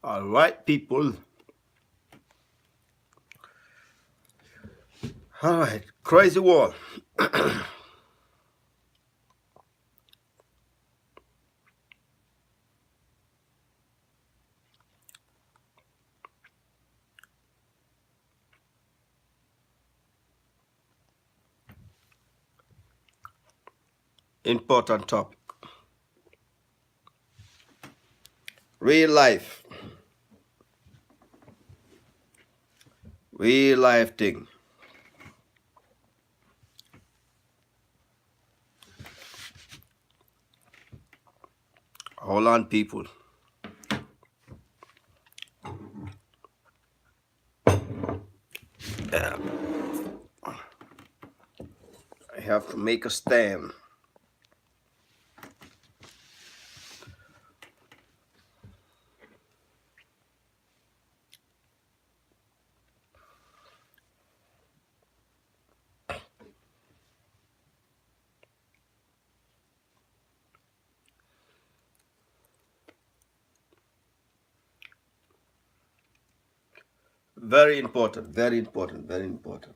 All right, people. All right, crazy world. Important topic. Real life. Real life thing. Hold on, people. Yeah, I have to make a stand. Very important, very important, very important.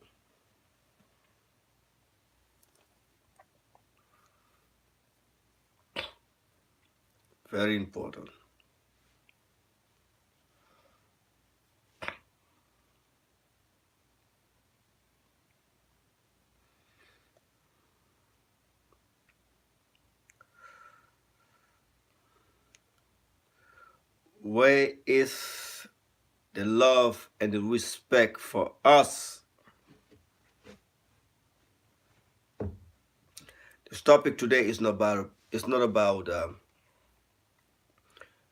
Very important. Where is the love and the respect for us? This topic today is not about. It's not about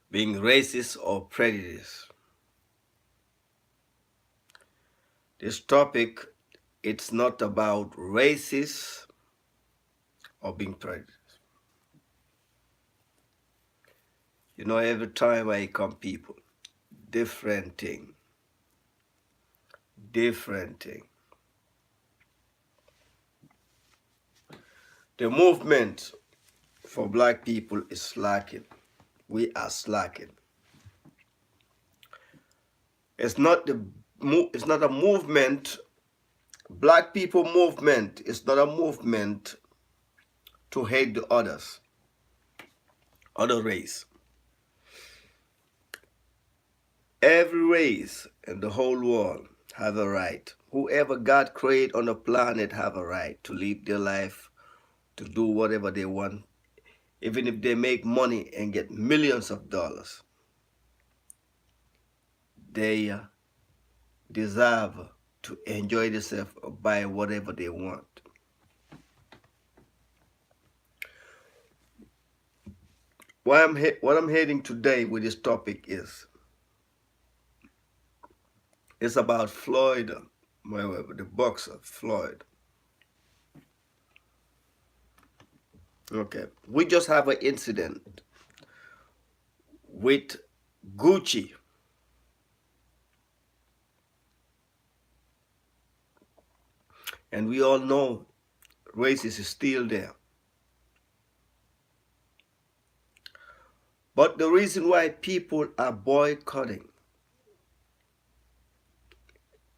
being racist or prejudiced. This topic, it's not about racist or being prejudiced. You know, every time I come, people, different thing, different thing. The movement for black people is slacking. We are slacking. It's not it's not a movement. Black people movement is not a movement to hate the others, other race. Every race in the whole world have a right. Whoever God created on the planet have a right to live their life, to do whatever they want, even if they make money and get millions of dollars. They deserve to enjoy themselves or buy whatever they want. What I'm heading today with this topic is, it's about Floyd Mayweather, the boxer Floyd. Okay, we just have an incident with Gucci. And we all know racism is still there. But the reason why people are boycotting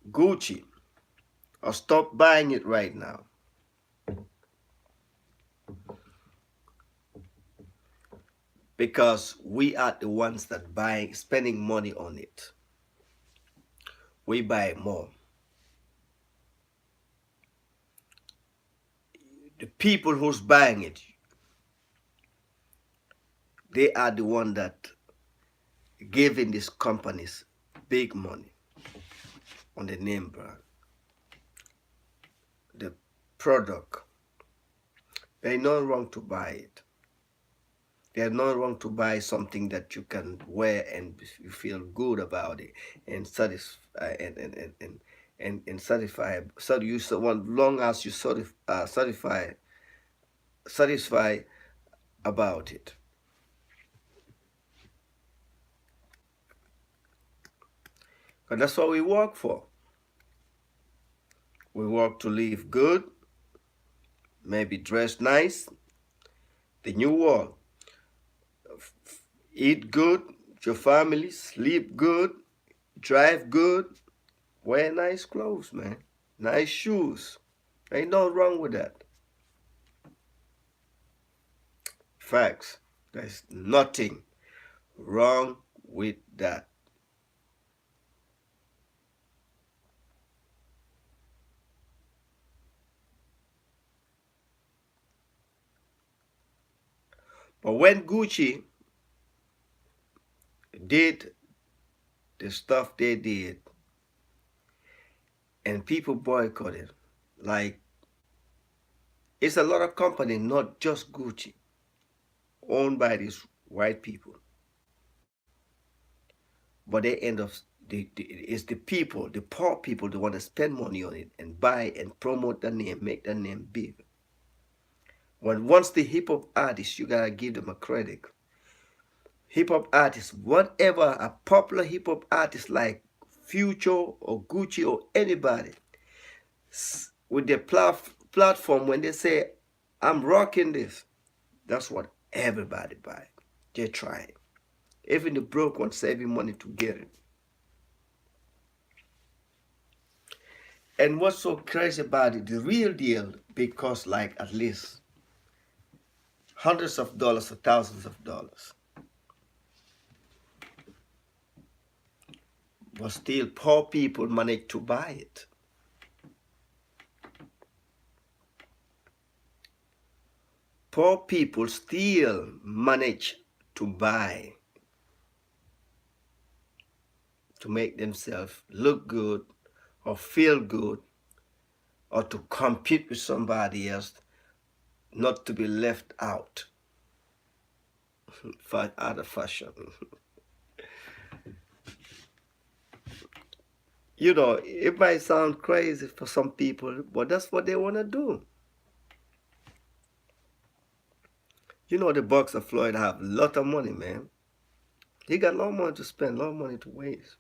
Gucci or stop buying it right now, because we are the ones that spending money on it. We buy more. The people who's buying it, they are the one that giving these companies big money on the name brand, the product. There's no wrong to buy it. There's no wrong to buy something that you can wear and you feel good about it and satisfy and satisfy. So you want long as you satisfy about it. But that's what we work for. We work to live good, maybe dress nice, the new world, eat good, your family, sleep good, drive good, wear nice clothes, man. Nice shoes. Ain't nothing wrong with that. Facts. There's nothing wrong with that. But when Gucci did the stuff they did and people boycotted, like it's a lot of company, not just Gucci, owned by these white people. But they end up, it's the people, the poor people, the want to spend money on it and buy and promote the name, make the name big. When once the hip hop artists, you gotta give them a credit. Hip hop artists, whatever a popular hip hop artist like Future or Gucci or anybody, with their platform, when they say, I'm rocking this, that's what everybody buy. They're trying. Even the broke ones saving money to get it. And what's so crazy about it, the real deal, because like at least hundreds of dollars or thousands of dollars, but still poor people manage to buy it. Poor people still manage to buy, to make themselves look good or feel good or to compete with somebody else, not to be left out of fashion. You know, it might sound crazy for some people, but that's what they want to do. You know, the boxer Floyd have a lot of money, man. He got a lot of money to spend, a lot of money to waste.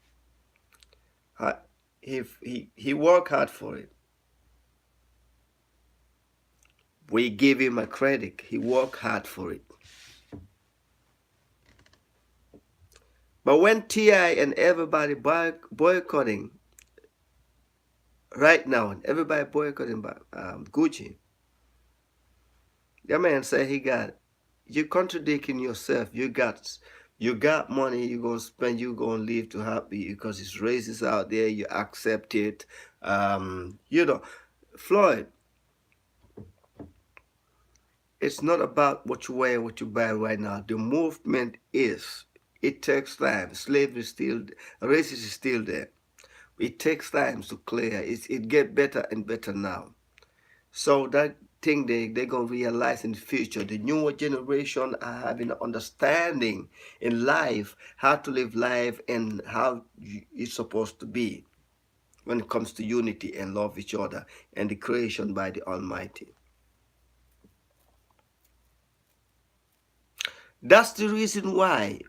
He worked hard for it. We give him a credit. He worked hard for it. But when T.I. and everybody boycotting right now, and everybody boycotting Gucci, that man said he got, you're contradicting yourself. You got money, you're going to spend, you're going to live to happy because it's racist out there, you accept it. You know, Floyd, it's not about what you wear, what you buy right now. The movement is, it takes time. Slavery is still, racism is still there. It takes time to clear. It get better and better now. So that thing they're going to realize in the future, the newer generation are having an understanding in life, how to live life and how it's supposed to be when it comes to unity and love each other and the creation by the Almighty. That's the reason why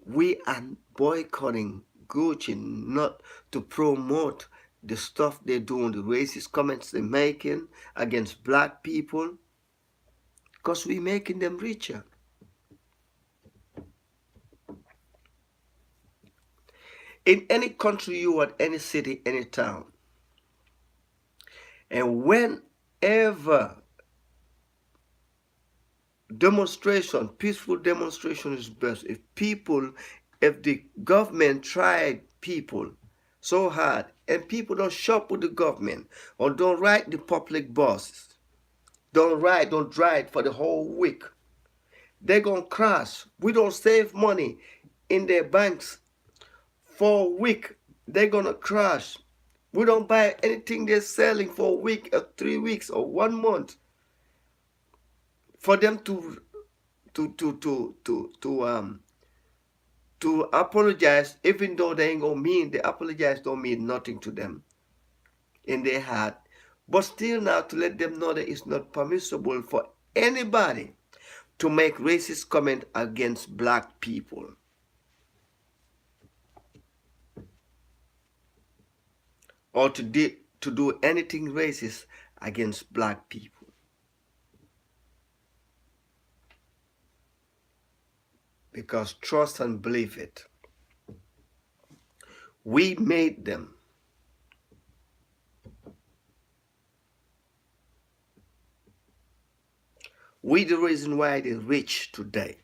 we are boycotting Gucci, not to promote the stuff they're doing, the racist comments they're making against black people, because we're making them richer. In any country you are, any city, any town, and whenever demonstration, peaceful demonstration is best. If the government tried people so hard and people don't shop with the government or don't ride the public buses, don't drive for the whole week, they're going to crash. We don't save money in their banks for a week, they're going to crash. We don't buy anything they're selling for a week or 3 weeks or 1 month. For them to apologize, even though they ain't gonna mean, the apologize don't mean nothing to them in their heart. But still now to let them know that it's not permissible for anybody to make racist comment against black people. Or to do anything racist against black people. because trust and believe it. We made them. We the reason why they're rich today.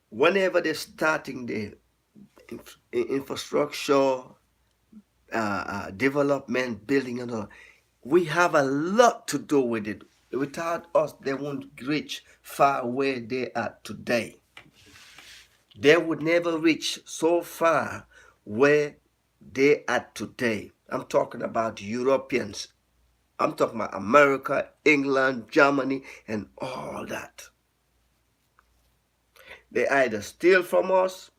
Whenever they're starting the infrastructure, development, building, and all, we have a lot to do with it. Without us, they won't reach far where they are today. They would never reach so far where they are today. I'm talking about Europeans. I'm talking about America, England, Germany, and all that. They either steal from us,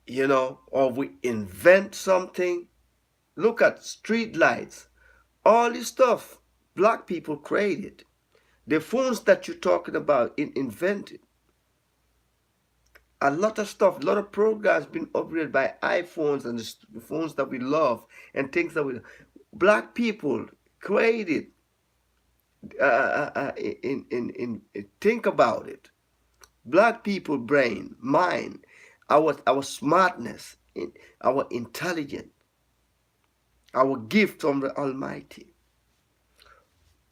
or we invent something. Look at street lights. All this stuff, black people created. The phones that you're talking about, invented. A lot of stuff, a lot of programs been upgraded by iPhones and the phones that we love and things that we black people created. Think about it. Black people brain, mind, our smartness, our intelligence, our gift from the Almighty.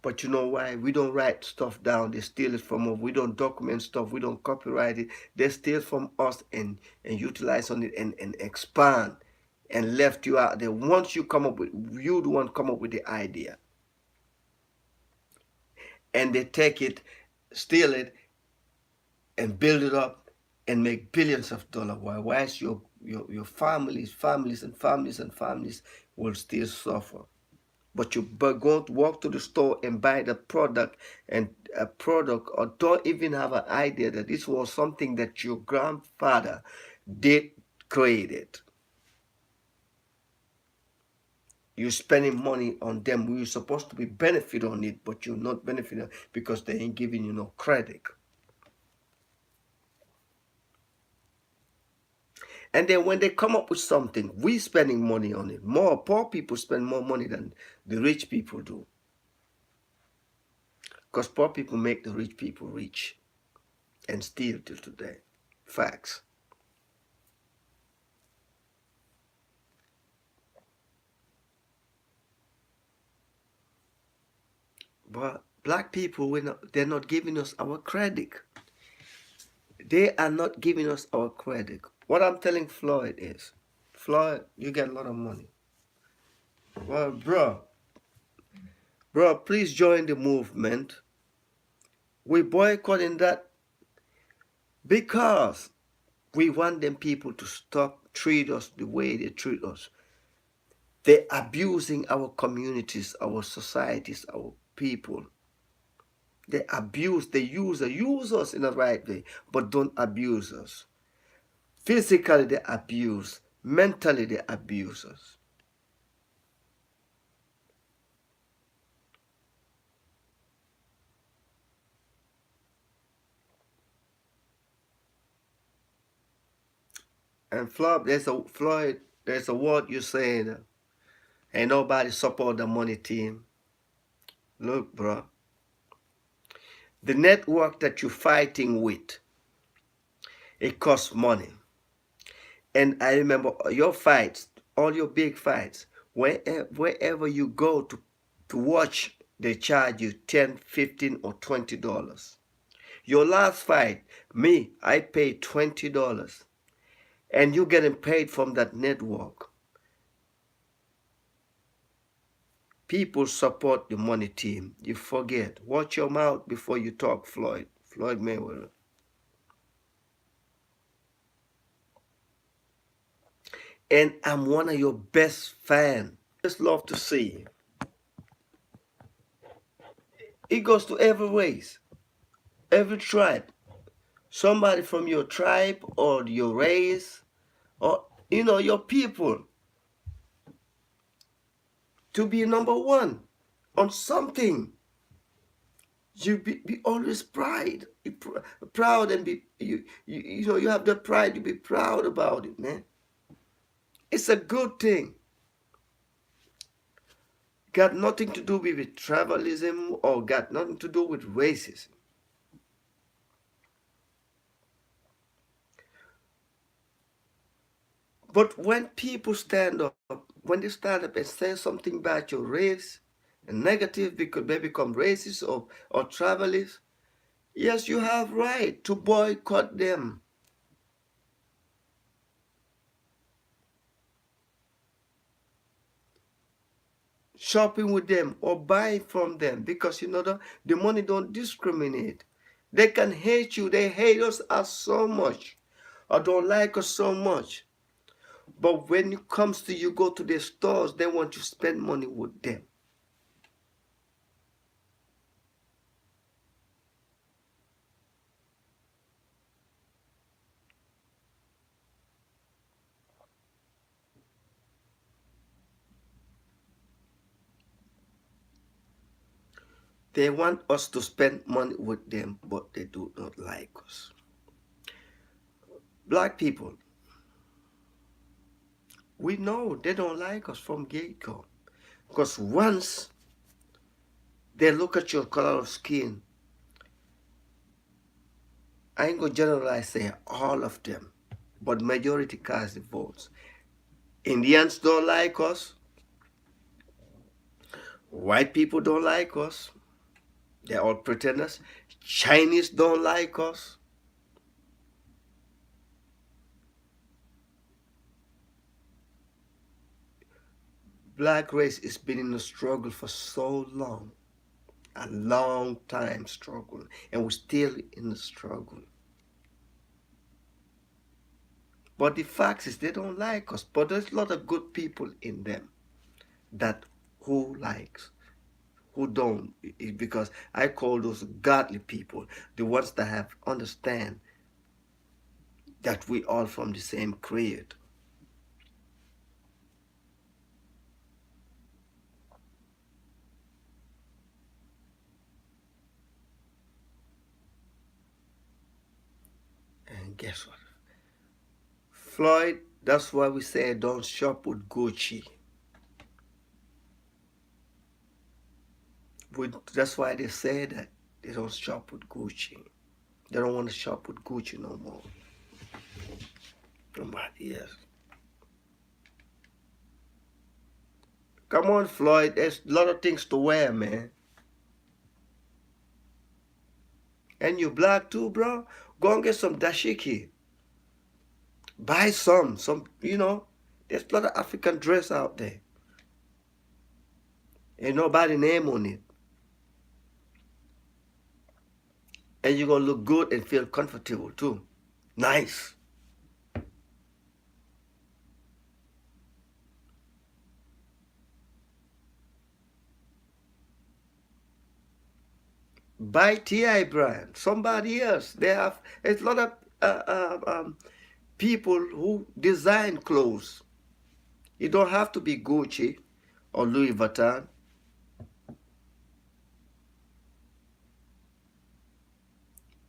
But you know why? We don't write stuff down. They steal it from us. We don't document stuff. We don't copyright it. They steal from us and utilize on it and expand and left you out there. Once you come up with, you the one come up with the idea. And they take it, steal it, and build it up and make billions of dollars. Whilst your families and families will still suffer. But you're going to walk to the store and buy the product or don't even have an idea that this was something that your grandfather did create. You're spending money on them. You're supposed to be benefit on it, but you're not benefiting because they ain't giving you no credit. And then when they come up with something, we spending money on it. More poor people spend more money than the rich people do. Because poor people make the rich people rich and steal till today. Facts. But black people, they're not giving us our credit. They are not giving us our credit. What I'm telling Floyd is, Floyd, you get a lot of money. Well, bro, please join the movement. We're boycotting that because we want them people to stop treat us the way they treat us. They're abusing our communities, our societies, our people. They use us in the right way, but don't abuse us. Physically, they abuse. Mentally, they abuse us. And Floyd, there's a word you're saying. Ain't nobody support the money team. Look, bro. The network that you're fighting with, it costs money. And I remember your fights, all your big fights, wherever you go to watch, they charge you $10, $15, or $20. Your last fight, I paid $20. And you're getting paid from that network. People support the money team. You forget. Watch your mouth before you talk, Floyd Mayweather. And I'm one of your best fans. Just love to see. It goes to every race, every tribe. Somebody from your tribe or your race or, your people to be number one on something. You be always proud and you have the pride to be proud about it, man. It's a good thing. got nothing to do with tribalism or got nothing to do with racism. But when people stand up, when they stand up and say something about your race, and negative because they become racist or tribalist, yes, you have right to boycott them, shopping with them or buying from them because the money don't discriminate. They can hate you. They hate us as so much or don't like us so much. But when it comes to you go to their stores, they want to spend money with them. They want us to spend money with them, but they do not like us. Black people, we know they don't like us from get-go. Because once they look at your color of skin, I ain't gonna generalize say all of them, but majority cast the votes. Indians don't like us. White people don't like us. They're all pretenders. Chinese don't like us. Black race has been in a struggle for so long, a long time struggle, and we're still in the struggle. But the fact is they don't like us, but there's a lot of good people in them that who likes, who don't, because I call those godly people, the ones that have understand that we all from the same creator. And guess what? Floyd, that's why we say don't shop with Gucci. That's why they say that they don't shop with Gucci. They don't want to shop with Gucci no more. Nobody else. Come on, Floyd. There's a lot of things to wear, man. And you black too, bro? Go and get some dashiki. Buy some. There's a lot of African dress out there. Ain't nobody name on it. And you're gonna look good and feel comfortable too. Nice. Buy TI brand. Somebody else. There's a lot of people who design clothes. It don't have to be Gucci or Louis Vuitton.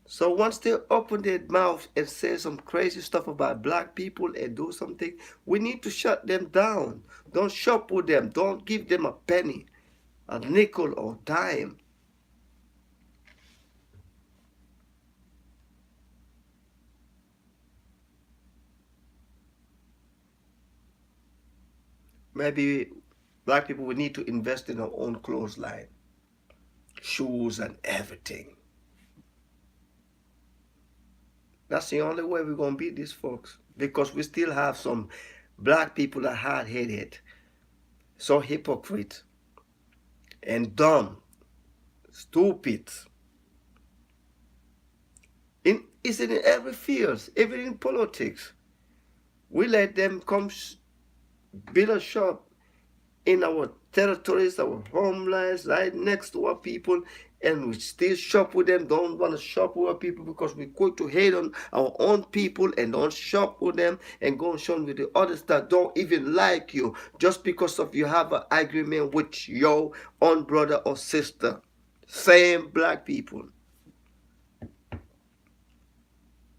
So once they open their mouth and say some crazy stuff about black people and do something, we need to shut them down. Don't shop with them. Don't give them a penny, a nickel or dime. Maybe black people, we need to invest in our own clothes line, shoes and everything. That's the only way we're gonna beat these folks. Because we still have some black people that are hard-headed, so hypocrite and dumb, stupid. It's in every field, even in politics. We let them come build a shop in our territories, our homelands, right next to our people, and we still shop with them. Don't want to shop with our people because we're going to hate on our own people and don't shop with them and go and shop with the others that don't even like you just because of you have an agreement with your own brother or sister. Same black people.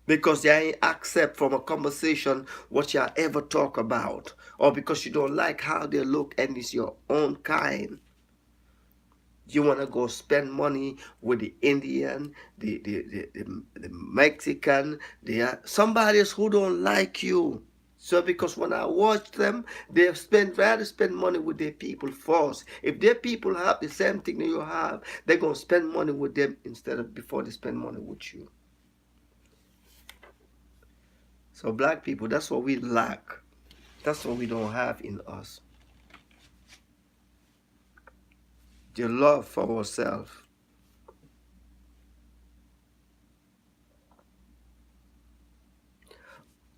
Because they ain't accept from a conversation what you ever talk about, or because you don't like how they look and it's your own kind. You want to go spend money with the Indian, the Mexican, somebody else who don't like you. So because when I watch them, they rather spend money with their people first. If their people have the same thing that you have, they're gonna spend money with them instead of before they spend money with you. So black people, that's what we lack. That's what we don't have in us. The love for ourselves.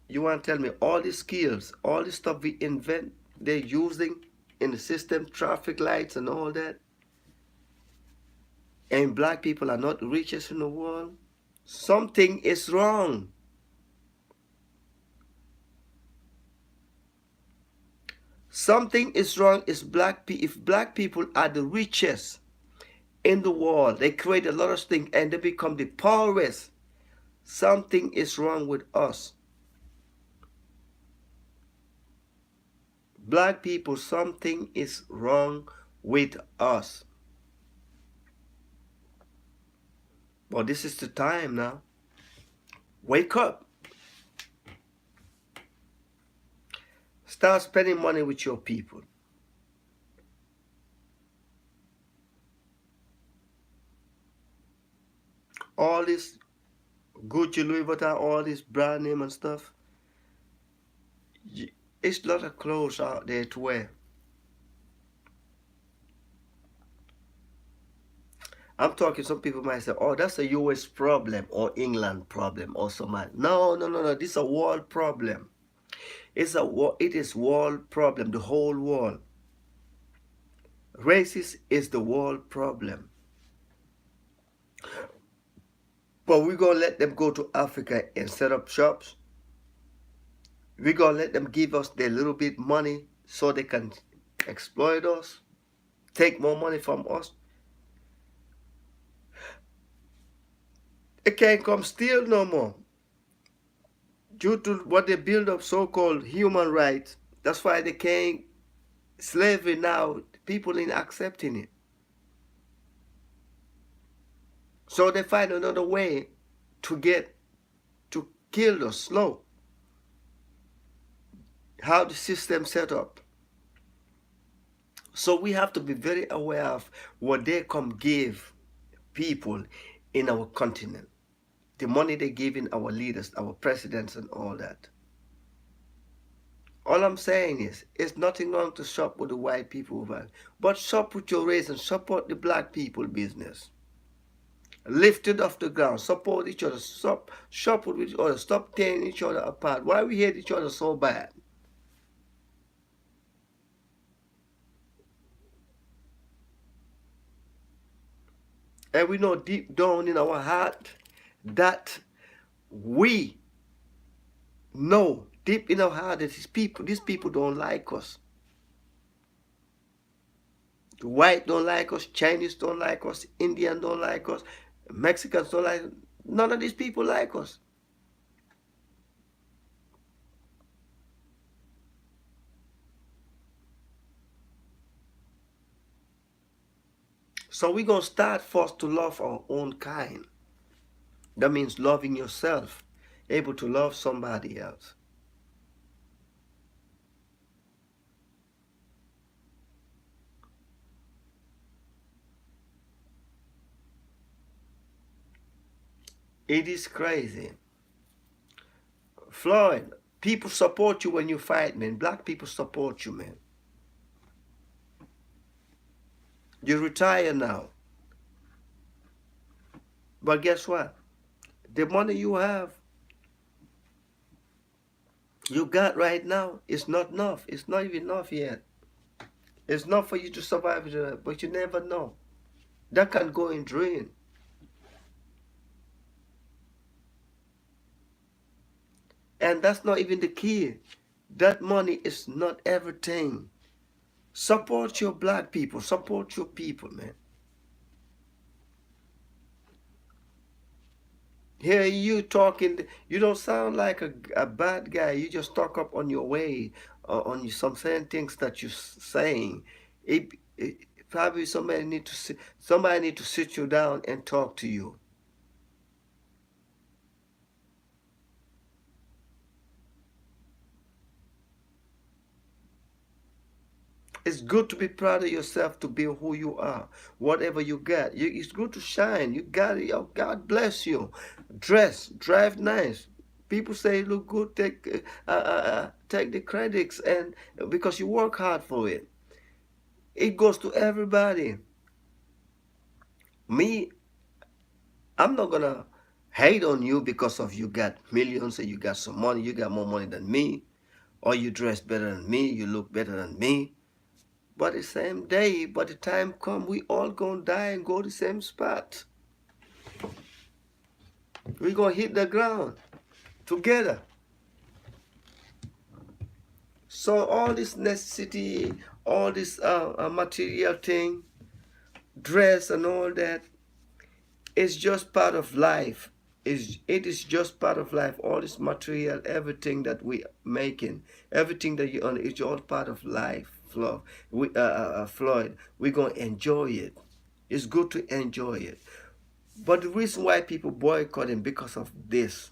You want to tell me all these skills, all this stuff we invent, they're using in the system, traffic lights and all that, and black people are not the richest in the world? Something is wrong. Something is wrong if black people are the richest in the world, they create a lot of things and they become the poorest. Something is wrong with us. Black people, something is wrong with us. But this is the time now. Wake up. Start spending money with your people. All this Gucci, Louis Vuitton, all this brand name and stuff, it's a lot of clothes out there to wear. I'm talking, some people might say, oh, that's a US problem or England problem or something. No, no, no, no. This is a world problem. It is world problem, the whole world. Racist is the world problem. But we're going to let them go to Africa and set up shops. We're going to let them give us their little bit money so they can exploit us, take more money from us. They can't come steal no more. Due to what they build up so-called human rights, that's why they can't slavery now, people ain't accepting it. So they find another way to kill us slow. How the system set up. So we have to be very aware of what they come give people in our continent. The money they give in our leaders, our presidents and all that. All I'm saying is, it's nothing wrong to shop with the white people, but shop with your race and support the black people business. Lift it off the ground, support each other, shop with each other, stop tearing each other apart. Why we hate each other so bad? And we know deep down in our heart that we know deep in our heart that these people don't like us. The white don't like us, Chinese don't like us, Indian don't like us, Mexicans don't like us. None of these people like us. So we're going to start first to love our own kind. That means loving yourself, able to love somebody else. It is crazy. Floyd, people support you when you fight, man. Black people support you, man. You retire now. But guess what? The money you got right now is not enough. It's not even enough yet. It's not for you to survive, but you never know. That can go in drain. And that's not even the key. That money is not everything. Support your black people. Support your people, man. Here you talking, you don't sound like a bad guy. You just talk up on your way, on some certain things that you're saying. Probably somebody need to sit you down and talk to you. It's good to be proud of yourself, to be who you are. Whatever you got, it's good to shine. You got it. Oh, God bless you. Dress, drive nice. People say look good. Take the credits, and because you work hard for it, it goes to everybody. Me, I'm not gonna hate on you because of you got millions and you got some money. You got more money than me, or you dress better than me. You look better than me. But the same day, by the time come, we all gonna die and go the same spot. We gonna hit the ground together. So all this necessity, all this material thing, dress and all that, is just part of life. It is just part of life. All this material, everything that we making, everything that you own, it's all part of life. Floyd, we gonna enjoy it. It's good to enjoy it. But the reason why people boycotting because of this,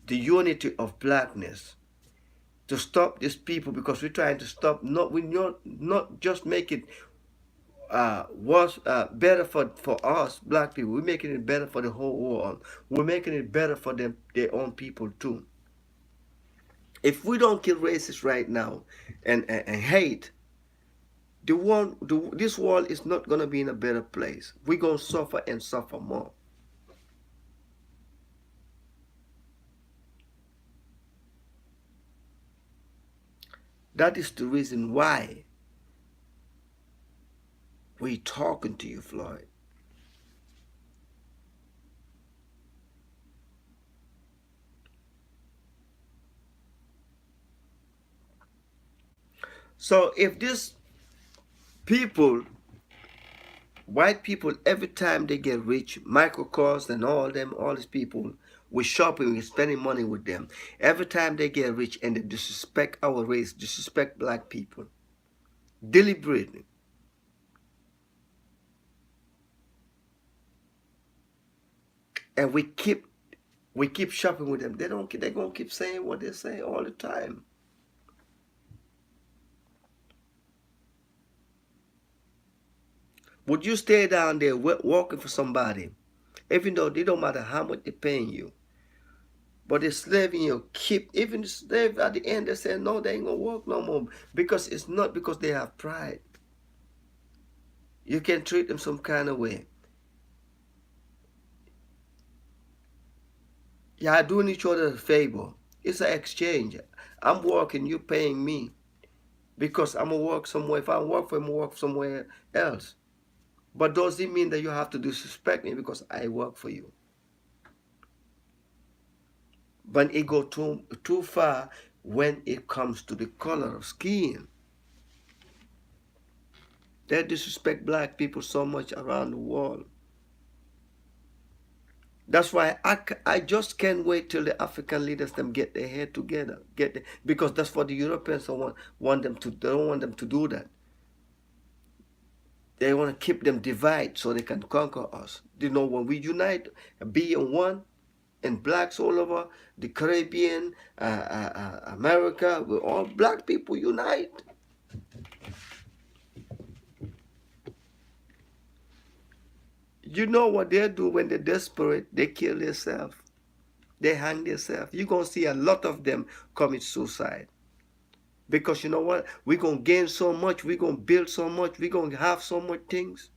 the unity of blackness, to stop these people, because we're trying to stop. Not just make it worse, better for us black people. We're making it better for the whole world. We're making it better for them, their own people too. If we don't kill racists right now and hate, this world is not gonna be in a better place. We're gonna suffer and suffer more. That is the reason why we're talking to you, Floyd. So if these people, white people, every time they get rich, Michael Kors and all these people, we're shopping, we're spending money with them. Every time they get rich and they disrespect our race, disrespect black people, deliberately, and we keep shopping with them. They're gonna keep saying what they say all the time. Would you stay down there working for somebody, even though they don't matter how much they're paying you? But the slave in you keep, even the slave at the end, they say, no, they ain't gonna work no more. Because it's not because they have pride. You can treat them some kind of way. Yeah, doing each other a favor. It's an exchange. I'm working, you paying me. Because I'm gonna work somewhere. If I work for him, I work somewhere else. But does it mean that you have to disrespect me because I work for you? But it go too far when it comes to the color of skin. They disrespect black people so much around the world. That's why I just can't wait till the African leaders them get their head together, because that's what the Europeans want them to. They don't want them to do that. They want to keep them divided so they can conquer us. You know, when we unite, be in one, and blacks all over the Caribbean, America, we all black people unite. You know what they do when they're desperate? They kill themselves. They hang themselves. You're going to see a lot of them commit suicide. Because you know what? We're going to gain so much. We're going to build so much. We're going to have so much things.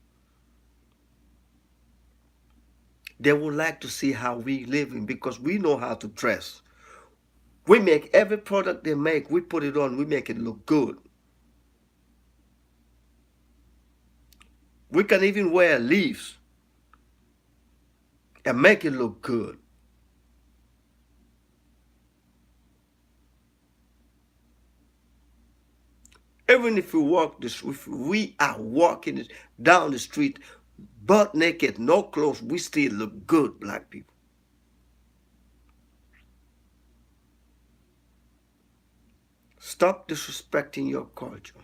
They would like to see how we living because we know how to dress. We make every product they make, we put it on, we make it look good. We can even wear leaves and make it look good. Even if we are walking down the street butt naked, no clothes, we still look good, black people. Stop disrespecting your culture.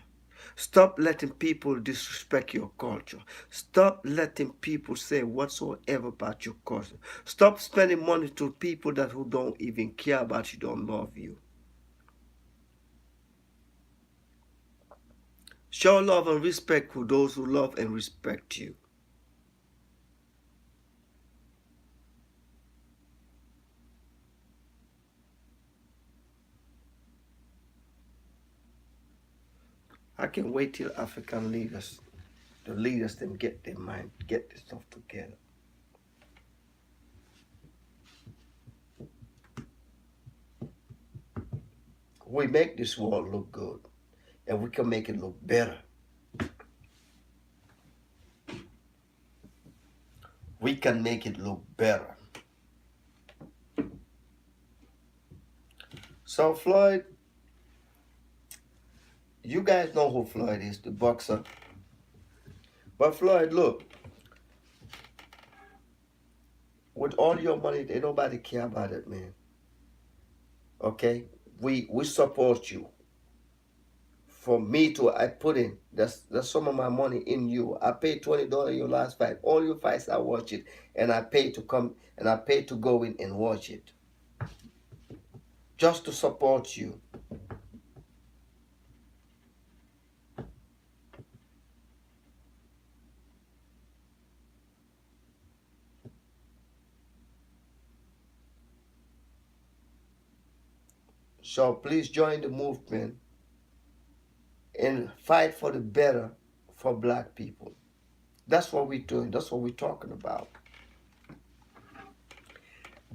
Stop letting people disrespect your culture. Stop letting people say whatsoever about your culture. Stop spending money to people that who don't even care about you, don't love you. Show love and respect to those who love and respect you. I can wait till African leaders, the leaders, them get their mind, get this stuff together. We make this world look good, and we can make it look better. We can make it look better. So Floyd, you guys know who Floyd is, the boxer. But Floyd, look, with all your money, ain't nobody care about it, man. Okay? We support you. For me to, I put in, that's some of my money in you. I paid $20 your last fight. All your fights, I watch it. And I pay to come, and I pay to go in and watch it. Just to support you. So please join the movement and fight for the better for black people. That's what we're doing. That's what we're talking about.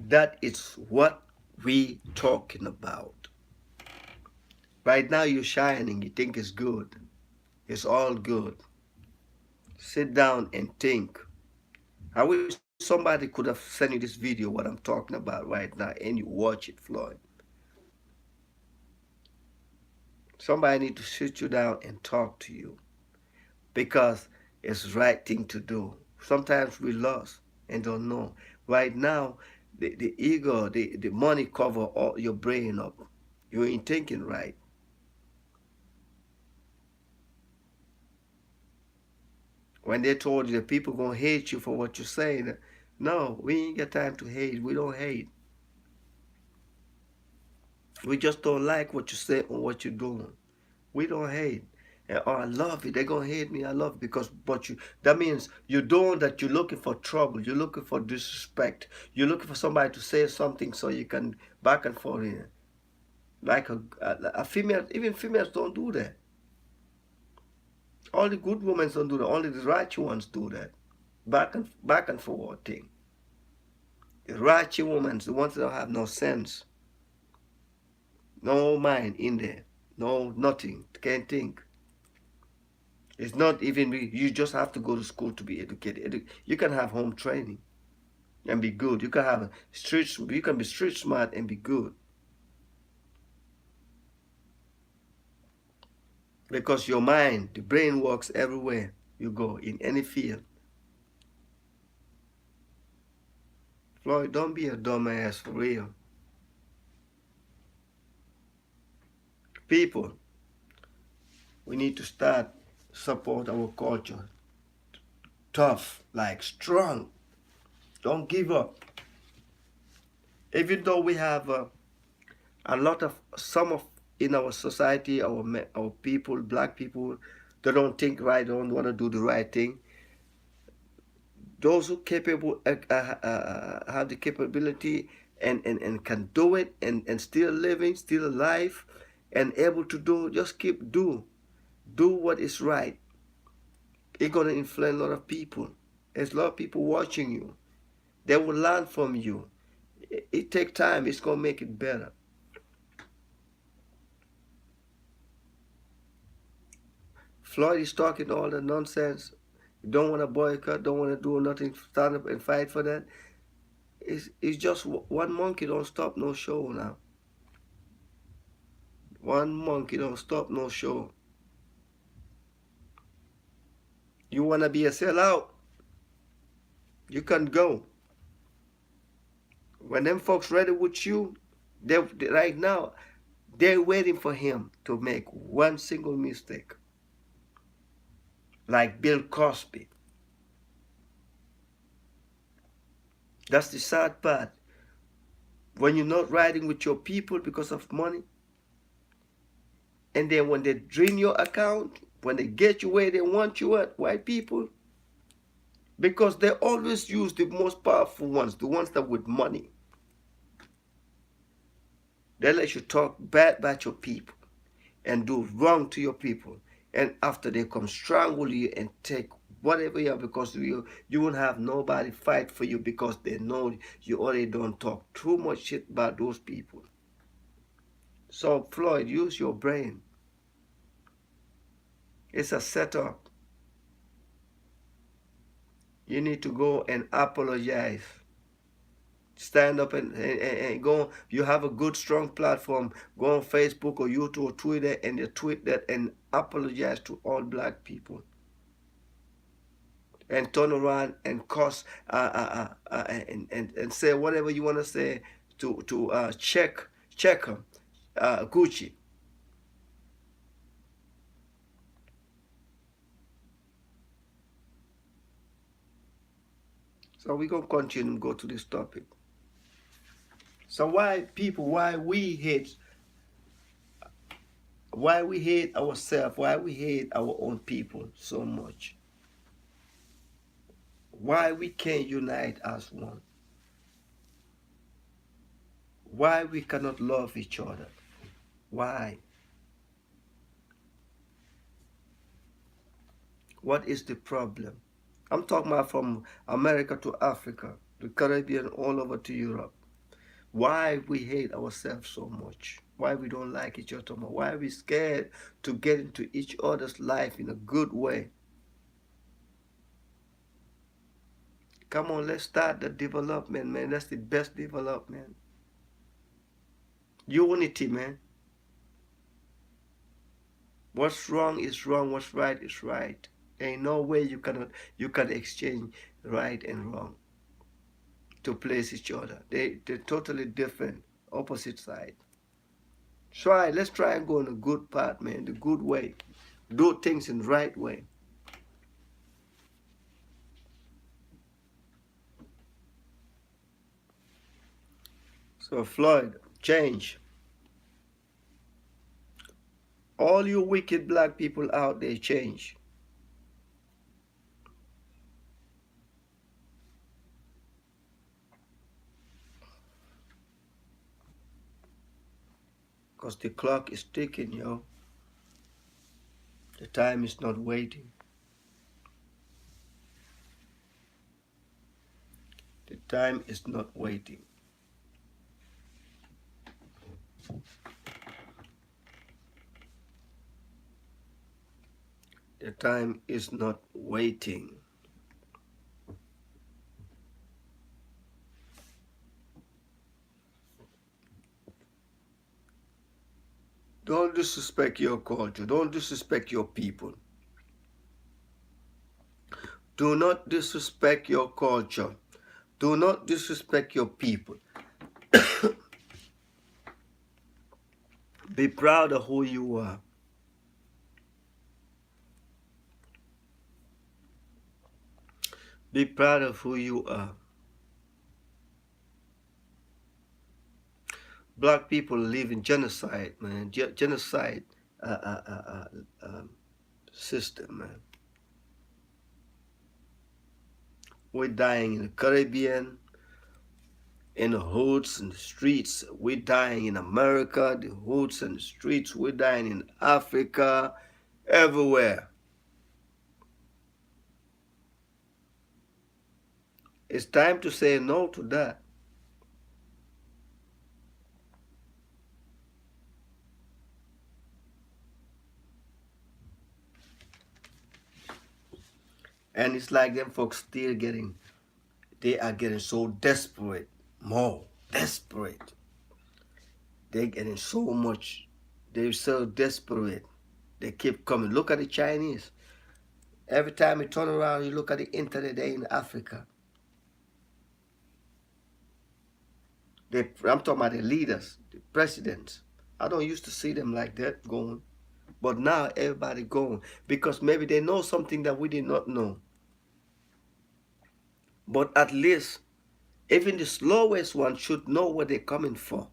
That is what we talking about. Right now you're shining. You think it's good. It's all good. Sit down and think. I wish somebody could have sent you this video, what I'm talking about right now, and you watch it, Floyd. Somebody need to sit you down and talk to you because it's the right thing to do. Sometimes we lost and don't know. Right now, the ego, the money cover all your brain up. You ain't thinking right. When they told you that people gonna hate you for what you're saying, no, we ain't got time to hate. We don't hate. We just don't like what you say or what you're doing. We don't hate. And, oh, I love it. They're gonna hate me. I love it because, but you. That means you're doing that. You're looking for trouble. You're looking for disrespect. You're looking for somebody to say something so you can back and forth in. Like a female. Even females don't do that. All the good women don't do that. Only the righteous ones do that. Back and forward thing. The righteous women, the ones that don't have no sense, no mind in there, no nothing, can't think. It's not even, you just have to go to school to be educated. You can have home training and be good. You can have you can be street smart and be good. Because your mind, the brain works everywhere you go, in any field. Floyd, don't be a dumbass for real. People, we need to start support our culture. Tough, like strong. Don't give up. Even though we have a lot of, some of in our society, our people, black people, they don't think right, don't want to do the right thing. Those who capable have the capability and can do it and still living, still alive, and able to do, just keep do what is right. It's gonna influence a lot of people. There's a lot of people watching you. They will learn from you. It takes time. It's gonna make it better. Floyd is talking all the nonsense. Don't want to boycott, don't want to do nothing, stand up and fight for that. It's just one monkey don't stop no show now. One monkey don't stop no show. You want to be a sellout? You can go. When them folks ready with you, right now, they're waiting for him to make one single mistake. like Bill Cosby. That's the sad part. When you're not riding with your people because of money, and then when they drain your account, when they get you where they want you at, white people, because they always use the most powerful ones, the ones that with money. They let you talk bad about your people and do wrong to your people. And after they come strangle you and take whatever you have, because you won't have nobody fight for you because they know you already don't talk too much shit about those people. So Floyd, use your brain. It's a setup. You need to go and apologize. Stand up and go. You have a good strong platform. Go on Facebook or YouTube or Twitter and you tweet that and apologize to all black people. And turn around and cuss and say whatever you want to say to check Gucci. So we're gonna continue and go to this topic. So why we hate ourselves, why we hate our own people so much? Why we can't unite as one? Why we cannot love each other? Why? What is the problem? I'm talking about from America to Africa, the Caribbean, all over to Europe. Why we hate ourselves so much? Why we don't like each other more? Why we scared to get into each other's life in a good way? Come on, let's start the development, man. That's the best development. Unity, man. What's wrong is wrong. What's right is right. Ain't no way you can exchange right and wrong to place each other. They're totally different, opposite side. Let's try and go in a good path, man, the good way. Do things in the right way. So Floyd, change. All you wicked black people out there, change. Because the clock is ticking, yo. The time is not waiting. The time is not waiting. The time is not waiting. Don't disrespect your culture. Don't disrespect your people. Do not disrespect your culture. Do not disrespect your people. Be proud of who you are. Be proud of who you are. Black people live in genocide, man. Genocide system, man. We're dying in the Caribbean, in the hoods and the streets. We're dying in America, the hoods and the streets. We're dying in Africa, everywhere. It's time to say no to that. And it's like them folks still they are getting so desperate, more desperate. They're getting so much, they're so desperate. They keep coming. Look at the Chinese. Every time you turn around, you look at the internet, they're in Africa. I'm talking about the leaders, the presidents. I don't used to see them like that going. But now everybody going because maybe they know something that we did not know. But at least even the slowest one should know what they're coming for.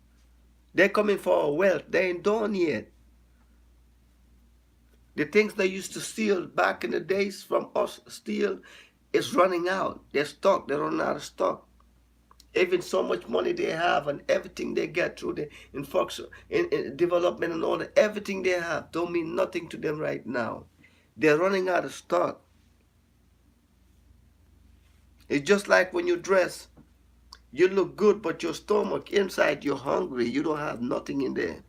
They're coming for our wealth. They ain't done yet. The things they used to steal back in the days from us steal is running out. They're stuck. They're running out of stock. Even so much money they have and everything they get through the in development and all that, everything they have don't mean nothing to them right now. They're running out of stock. It's just like when you dress. You look good, but your stomach inside you're hungry. You don't have nothing in there.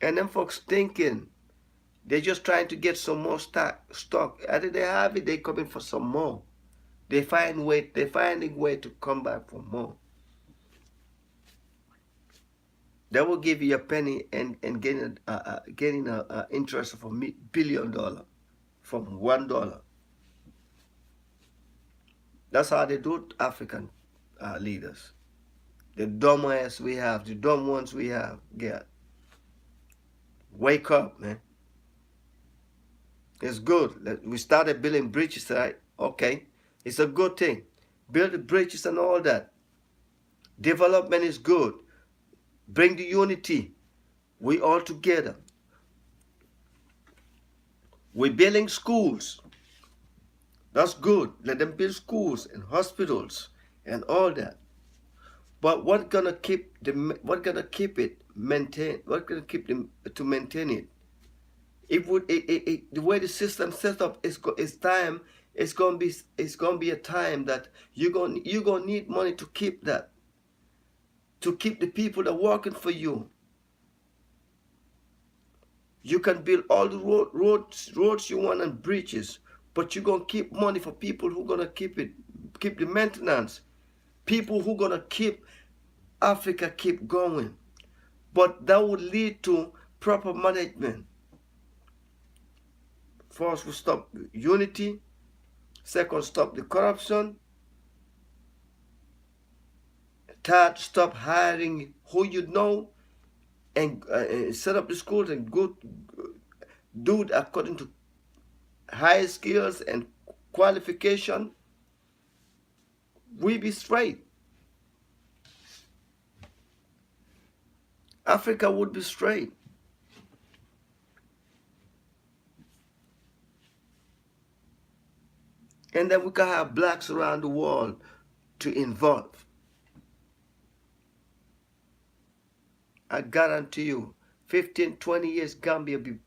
And them folks thinking they're just trying to get some more stock. After they have it, they coming for some more. They finding way to come back for more. They will give you a penny and getting a interest of $1 billion from $1. That's how they do African leaders. The dumb ass we have, the dumb ones we have, get. Wake up, man. It's good. We started building bridges, right? Okay. It's a good thing. Build the bridges and all that. Development is good. Bring the unity. We all together. We're building schools. That's good. Let them build schools and hospitals and all that. But what's gonna keep it maintain? What's gonna keep them to maintain it? The way the system set up is time. It's gonna be a time that you're gonna need money to keep that. To keep the people that are working for you. You can build all the roads you want and bridges, but you're gonna keep money for people who gonna keep the maintenance. People who gonna keep Africa keep going. But that would lead to proper management. First, we stop unity. Second, stop the corruption. Third, stop hiring who you know and set up the schools and go do it according to high skills and qualification. We be straight. Africa would be straight. And then we can have blacks around the world to involve. I guarantee you, 15, 20 years, Gambia be,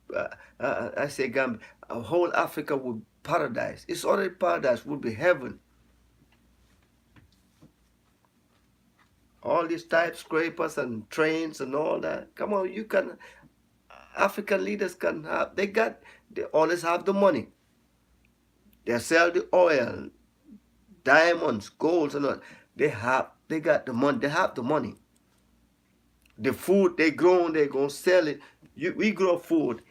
I say Gambia, whole Africa would paradise. It's already paradise, would be heaven. All these type scrapers and trains and all that. Come on, you can, African leaders can have, they always have the money. They sell the oil, diamonds, golds and all. They got the money, they have the money. The food they grow, they're going to sell it. We grow food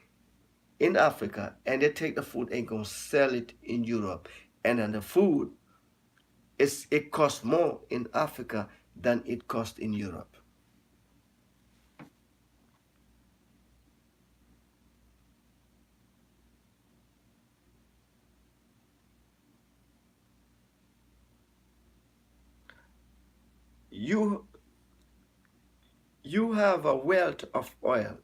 in Africa, and they take the food and going to sell it in Europe. And then the food, it costs more in Africa than it costs in Europe. You have a wealth of oil.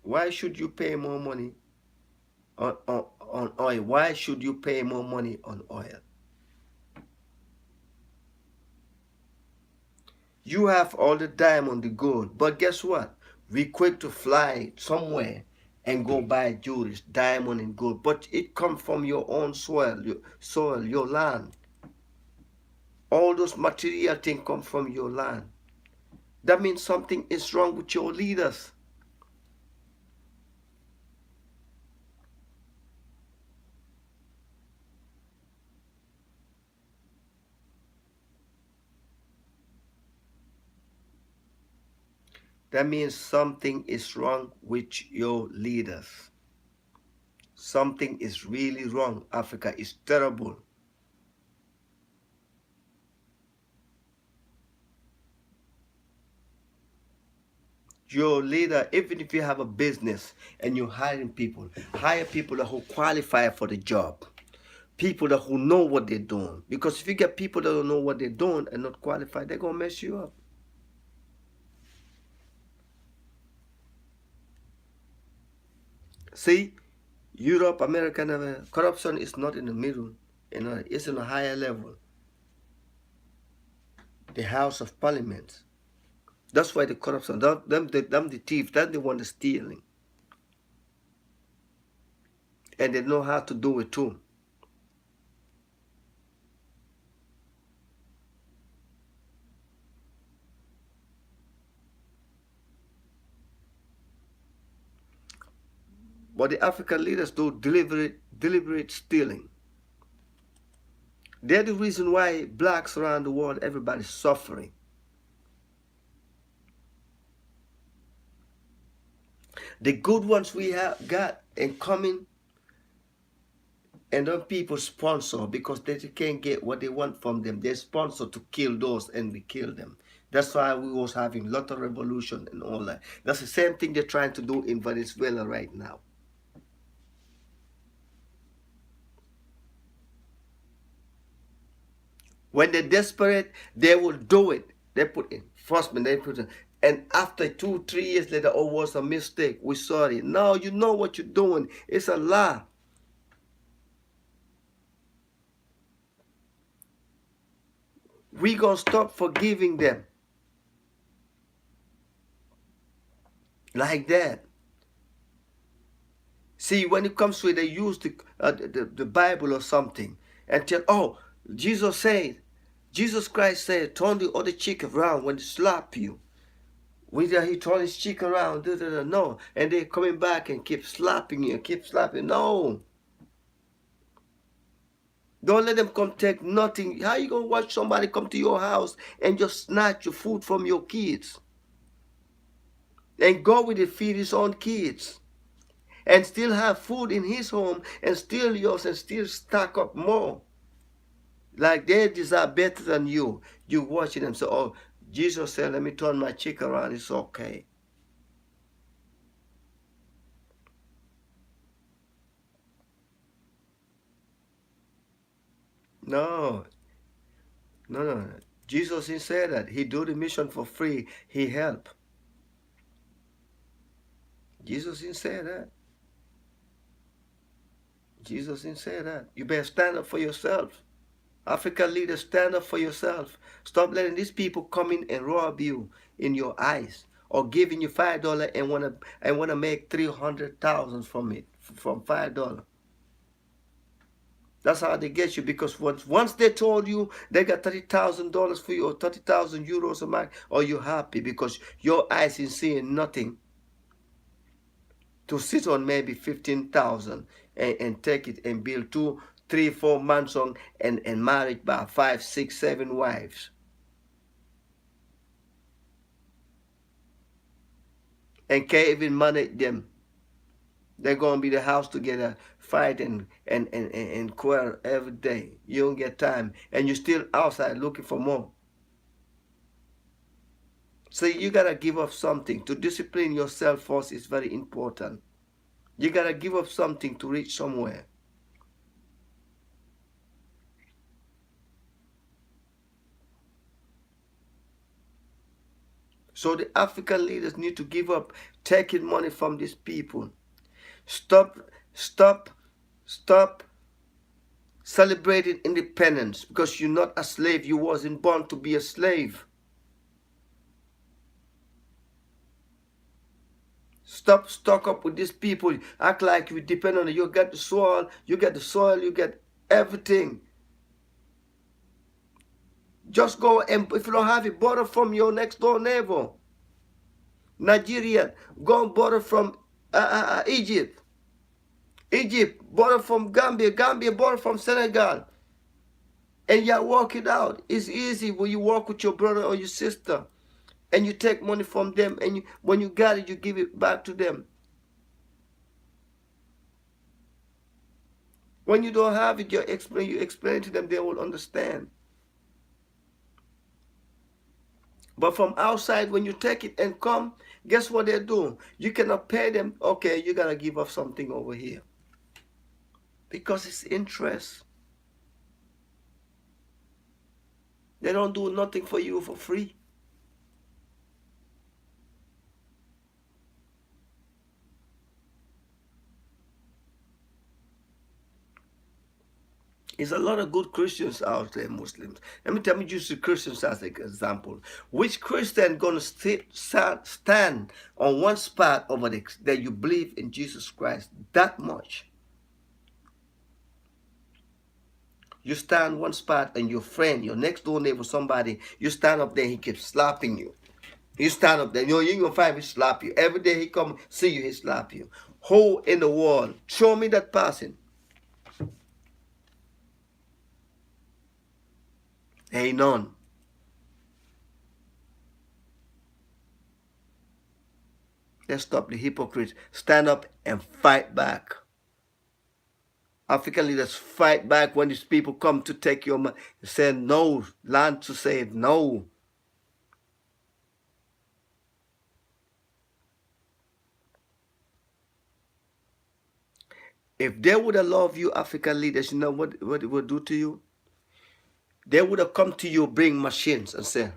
Why should you pay more money on oil? Why should you pay more money on oil? You have all the diamond, the gold, but guess what? We quick to fly somewhere and go buy jewelry, diamond and gold, but it comes from your own soil, your land. All those material things come from your land. That means something is wrong with your leaders. That means something is wrong with your leaders. Something is really wrong. Africa is terrible. your leader, even if you have a business and you're hiring people, hire people who qualify for the job. People that who know what they're doing. Because if you get people that don't know what they're doing and not qualified, they're gonna mess you up. See, Europe, America, never, corruption is not in the middle, it's in a higher level. The House of Parliament. That's why the corruption, them the thief, that's the one that's stealing. And they know how to do it too. But the African leaders do deliberate stealing. They're the reason why blacks around the world, everybody's suffering. The good ones we have got and coming, and then people sponsor because they can't get what they want from them. They sponsor to kill those, and we kill them. That's why we was having a lot of revolution and all that. That's the same thing they're trying to do in Venezuela right now. When they're desperate, they will do it. They put enforcement, they put it. And after 2-3 years later, oh, was a mistake. We sorry. No, you know what you're doing. It's a lie. We gonna stop forgiving them like that. See, when it comes to it, they use the Bible or something and tell, oh, Jesus Christ said, turn the other cheek around when they slap you. When he turned his cheek around, no, and they're coming back and keep slapping you, keep slapping. No. Don't let them come take nothing. How you gonna watch somebody come to your house and just snatch your food from your kids? And go with it, feed his own kids. And still have food in his home and steal yours and still stack up more. Like they deserve better than you. You watching them say, oh, Jesus said, let me turn my cheek around, it's okay. No, no. Jesus didn't say that. He do the mission for free. He help. Jesus didn't say that. Jesus didn't say that. You better stand up for yourself. African leaders, stand up for yourself. Stop letting these people come in and rob you in your eyes, or giving you $5 and wanna make 300,000 from it, from $5. That's how they get you, because once they told you they got $30,000 for you, or 30,000 euros a month, or you're happy because your eyes is seeing nothing to sit on maybe 15,000 and take it and build 2, 3, 4 mansions and married by 5, 6, 7 wives. And can't even manage them. They're gonna be the house together, fight and quarrel every day. You don't get time, and you're still outside looking for more. So you gotta give up something. To discipline yourself first is very important. You gotta give up something to reach somewhere. So the African leaders need to give up taking money from these people. Stop celebrating independence because you're not a slave. You wasn't born to be a slave. Stop stuck up with these people. Act like you depend on it. You got the soil, you get everything. Just go, and if you don't have it, borrow from your next door neighbor. Nigerian, go and borrow from Egypt. Egypt, borrow from Gambia. Gambia, borrow from Senegal. And you work it out. It's easy when you work with your brother or your sister, and you take money from them, and when you got it, you give it back to them. When you don't have it, you explain to them, they will understand. But from outside, when you take it and come, guess what they're doing? You cannot pay them. Okay, you gotta give up something over here because it's interest. They don't do nothing for you for free. There's a lot of good Christians out there, Muslims. Let me use the Christians as an example. Which Christian gonna stand on one spot over that you believe in Jesus Christ that much? You stand one spot and your friend, your next door neighbor, somebody, you stand up there, he keeps slapping you. You stand up there, you know, you ain't gonna find him slap you. Every day he come see you, he slap you. Hole in the wall. Show me that person. Ain't none. Let's stop the hypocrites. Stand up and fight back. African leaders fight back when these people come to take your money. Say no. Learn to say no. If they would have loved you, African leaders, you know what it would do to you? They would have come to you, bring machines and say,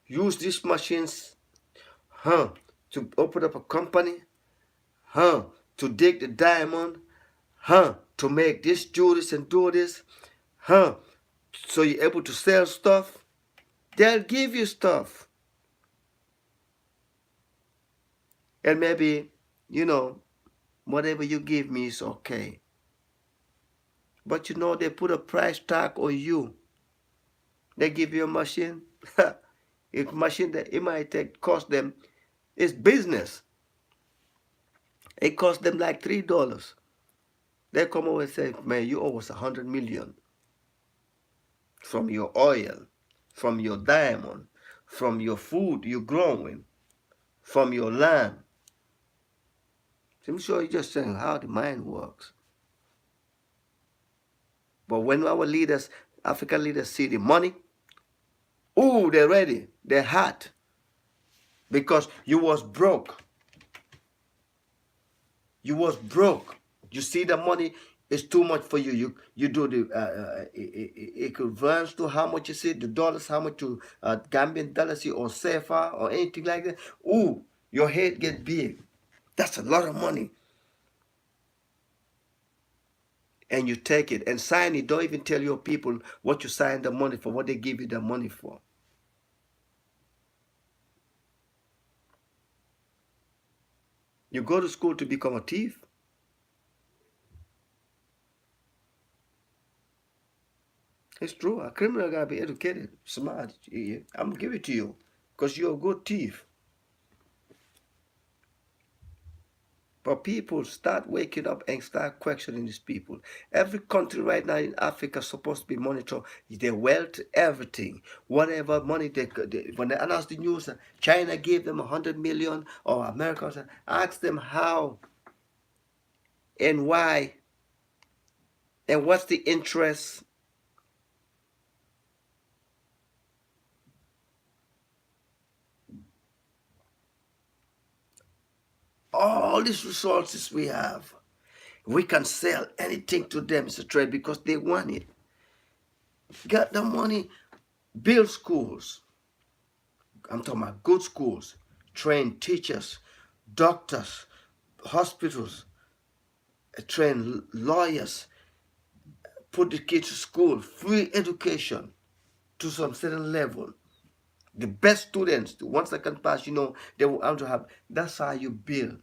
use these machines, to open up a company, to dig the diamond, to make this, do this, and do this, so you're able to sell stuff. They'll give you stuff. And maybe, you know, whatever you give me is okay. But you know, they put a price tag on you. They give you a machine. If machine that it might cost them, it's business. It cost them like $3. They come over and say, man, you owe us 100 million from your oil, from your diamond, from your food you're growing, from your land. I'm sure you're just saying how the mind works. But when our leaders, African leaders, see the money, ooh, they're ready. They're hot. Because you was broke. You was broke. You see the money is too much for you. You do the equivalence to how much you see, the dollars, how much to Gambian dollars or CFA or anything like that. Ooh, your head get big. That's a lot of money. And you take it and sign it. Don't even tell your people what you signed the money for, what they give you the money for. You go to school to become a thief. It's true. A criminal gotta be educated, smart. I'm gonna give it to you because you're a good thief. But people start waking up and start questioning these people. Every country right now in Africa is supposed to be monitored. Their wealth, everything, whatever money when they announce the news, China gave them 100 million or America. Ask them how and why and what's the interest. All these resources we have, we can sell anything to them. It's a trade because they want it. Get the money, build schools. I'm talking about good schools, train teachers, doctors, hospitals, train lawyers, put the kids to school, free education to some certain level. The best students, the ones that can pass, you know, they will have to have. That's how you build.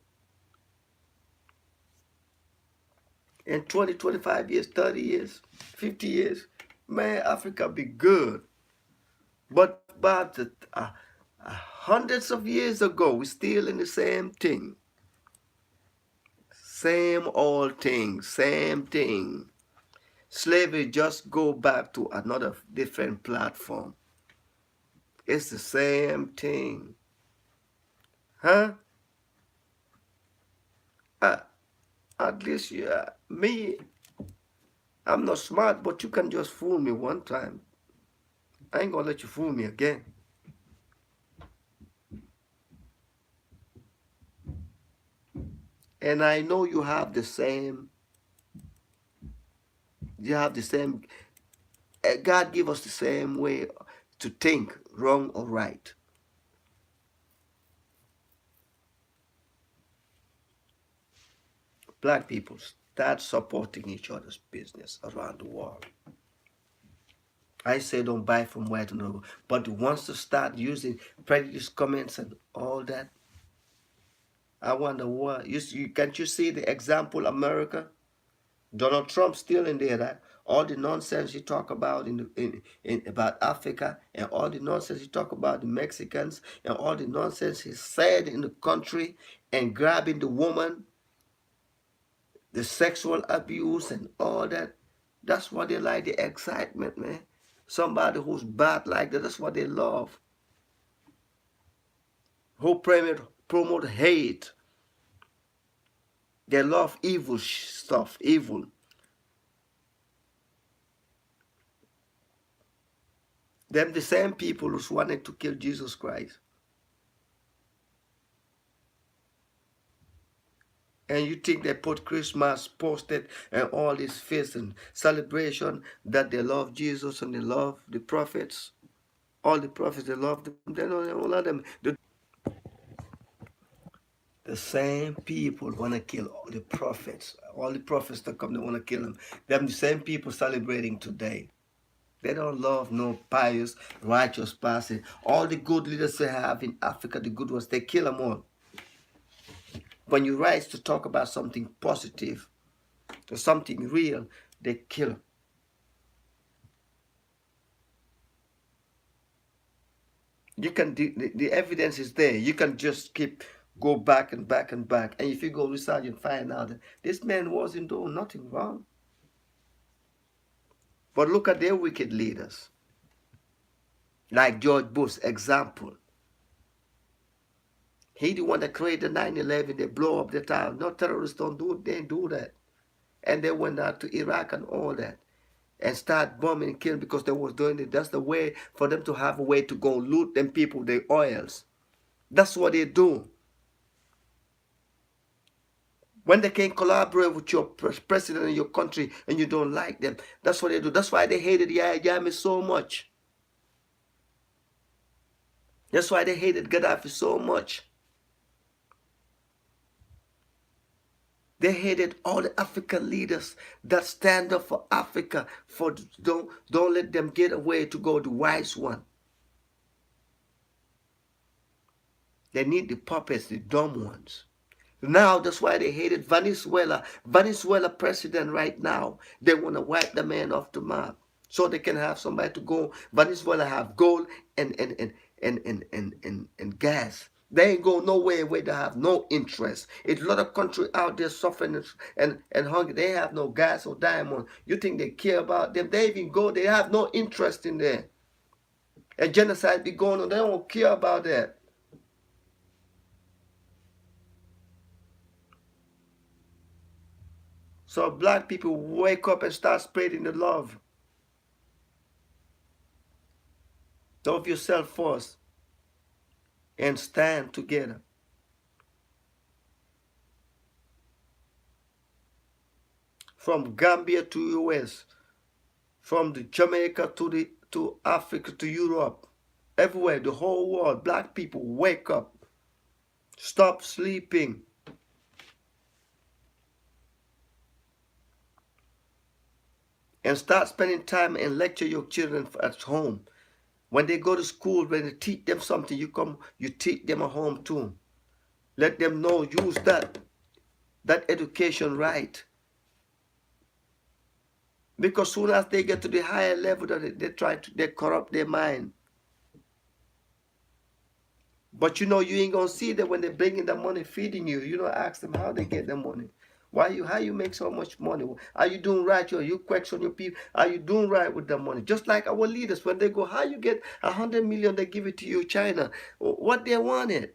In 20, 25 years, 30 years, 50 years, man, Africa be good. But about hundreds of years ago, we're still in the same thing. Same old thing, same thing. Slavery just go back to another different platform. It's the same thing. Huh? At least me, I'm not smart, but you can just fool me one time. I ain't gonna let you fool me again. And I know you have the same, you have the same, God give us the same way to think, wrong or right. Black people, start supporting each other's business around the world. I say don't buy from white and over, but once to start using prejudice comments and all that, I wonder what can't you see the example America? Donald Trump still in there. That all the nonsense you talk about in about Africa and all the nonsense you talk about the Mexicans and all the nonsense he said in the country and grabbing the woman, the sexual abuse and all that. That's what they like, the excitement, man. Somebody who's bad like that, that's what they love. Who promote hate. They love evil stuff, evil. Them the same people who wanted to kill Jesus Christ. And you think they put Christmas posted and all this feast and celebration that they love Jesus and they love the prophets. All the prophets, they love them. They don't love them. The same people want to kill all the prophets. All the prophets that come, they want to kill them. Them the same people celebrating today. They don't love no pious, righteous person. All the good leaders they have in Africa, the good ones, they kill them all. When you rise to talk about something positive, or something real, they kill them. You can the evidence is there. You can just keep go back and back and back. And if you go research and find out that this man wasn't doing nothing wrong. But look at their wicked leaders. Like George Bush, example. He the one that created 9/11. They blow up the town. No terrorists don't do it. They do that. And they went out to Iraq and all that. And start bombing and killing because they was doing it. That's the way for them to have a way to go loot them people, their oils. That's what they do. When they can collaborate with your president in your country and you don't like them, that's what they do. That's why they hated Yahya Jammeh so much. That's why they hated Gaddafi so much. They hated all the African leaders that stand up for Africa. For don't let them get away to go the wise one. They need the puppets, the dumb ones. Now that's why they hated Venezuela. Venezuela president right now, they want to wipe the man off the map so they can have somebody to go. Venezuela have gold and gas. They ain't go nowhere where they have no interest. It's a lot of country out there suffering and hungry. They have no gas or diamond. You think they care about them? They even go, they have no interest in there. And genocide be going on, they don't care about that. So black people wake up and start spreading the love. Love yourself first and stand together. From Gambia to US, from the Jamaica to Africa to Europe, everywhere, the whole world, black people wake up. Stop sleeping. And start spending time and lecture your children at home. When they go to school, when they teach them something, you teach them at home too. Let them know, use that education right. Because soon as they get to the higher level, they corrupt their mind. But you ain't gonna see that when they bring in the money feeding you. You don't ask them how they get the money. How you make so much money? Are you doing right? You question your people. Are you doing right with the money? Just like our leaders, when they go, how you get 100 million? They give it to you, China. What they wanted.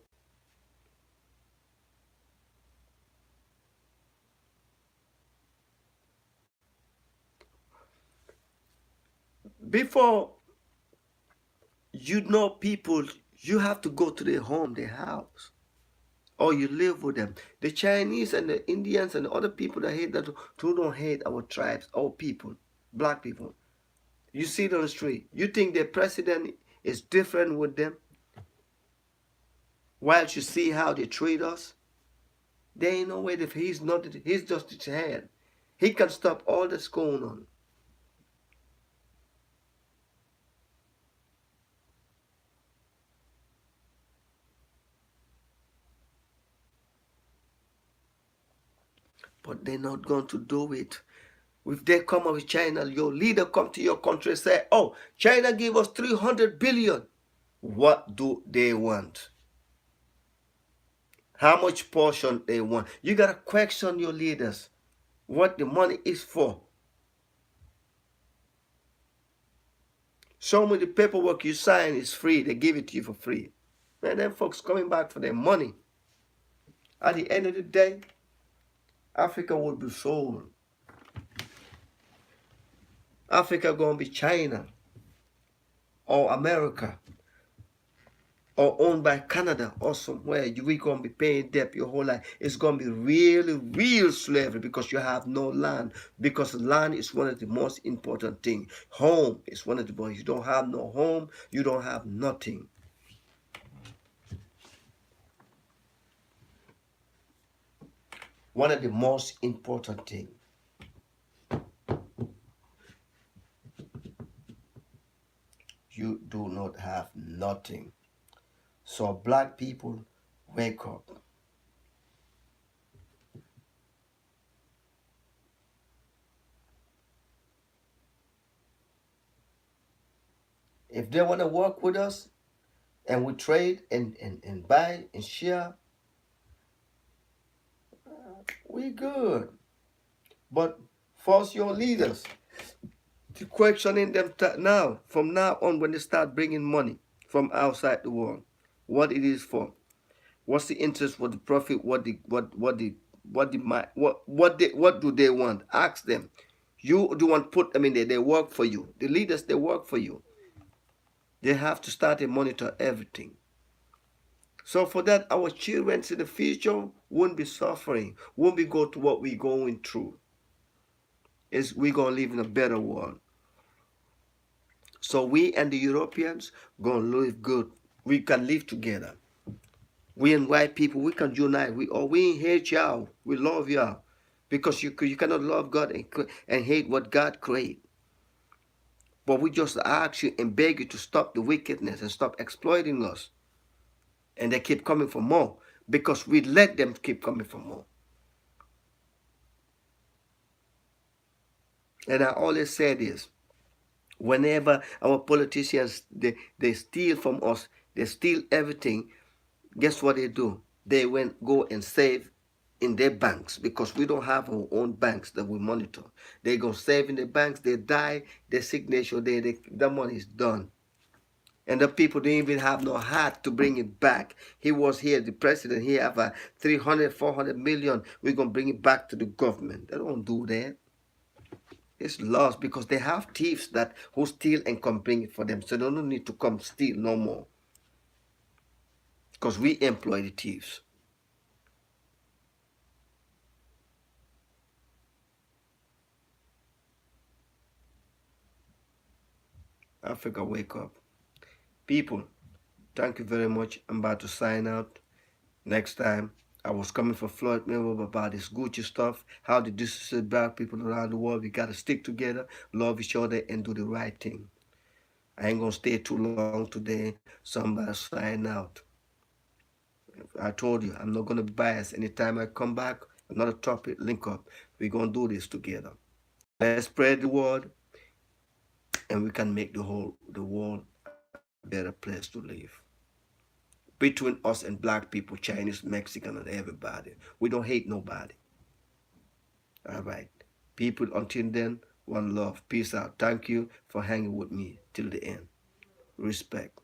Before you know people, you have to go to their home, their house. or you live with them. The Chinese and the Indians and the other people that hate that who don't hate our tribes, our people, black people. You see it on the street. You think the president is different with them? While you see how they treat us, there ain't no way that he's just his head. He can stop all that's going on. But they're not going to do it. If they come up with China, your leader come to your country and say, oh, China give us 300 billion. What do they want? How much portion they want? You got to question your leaders. What the money is for. Show me the paperwork you sign is free. They give it to you for free. Man, them folks coming back for their money. At the end of the day, Africa will be sold. Africa gonna be China or America or owned by Canada or somewhere. We gonna be paying debt your whole life. It's gonna be really, real slavery because you have no land. Because land is one of the most important things. Home is one of the most. You don't have no home, you don't have nothing. One of the most important things. You do not have nothing. So black people, wake up. If they want to work with us and we trade and buy and share, we good. But force your leaders to questioning them now, from now on when they start bringing money from outside the world, what it is for. What's the interest, what the profit, what do they want? Ask them. You do want to put them in there, they work for you. The leaders, they work for you. They have to start and monitor everything. So for that, our children in the future won't be suffering, won't be go to what we're going through. We're going to live in a better world. So we and the Europeans going to live good. We can live together. We and white people, we can unite. We hate y'all. We love y'all. Because you cannot love God and hate what God created. But we just ask you and beg you to stop the wickedness and stop exploiting us. And they keep coming for more because we let them keep coming for more. And I always say this, whenever our politicians, they steal from us, they steal everything, guess what they do? They go and save in their banks because we don't have our own banks that we monitor. They go save in the banks, they die, their signature, the money is done. And the people didn't even have no heart to bring it back. He was here, the president, he have a 300, 400 million. We're going to bring it back to the government. They don't do that. It's lost because they have thieves who steal and come bring it for them. So they don't need to come steal no more. Because we employ the thieves. Africa, wake up. People, thank you very much. I'm about to sign out. Next time, I was coming for Floyd Mayweather about this Gucci stuff, how to disrespect black people around the world. We got to stick together, love each other, and do the right thing. I ain't going to stay too long today, so I'm about to sign out. I told you, I'm not going to be biased. Anytime I come back, another topic, link up. We're going to do this together. Let's spread the word, and we can make the world a better place to live. Between us and black people, Chinese, Mexican, and everybody. We don't hate nobody. All right. People, until then, one love. Peace out. Thank you for hanging with me till the end. Respect.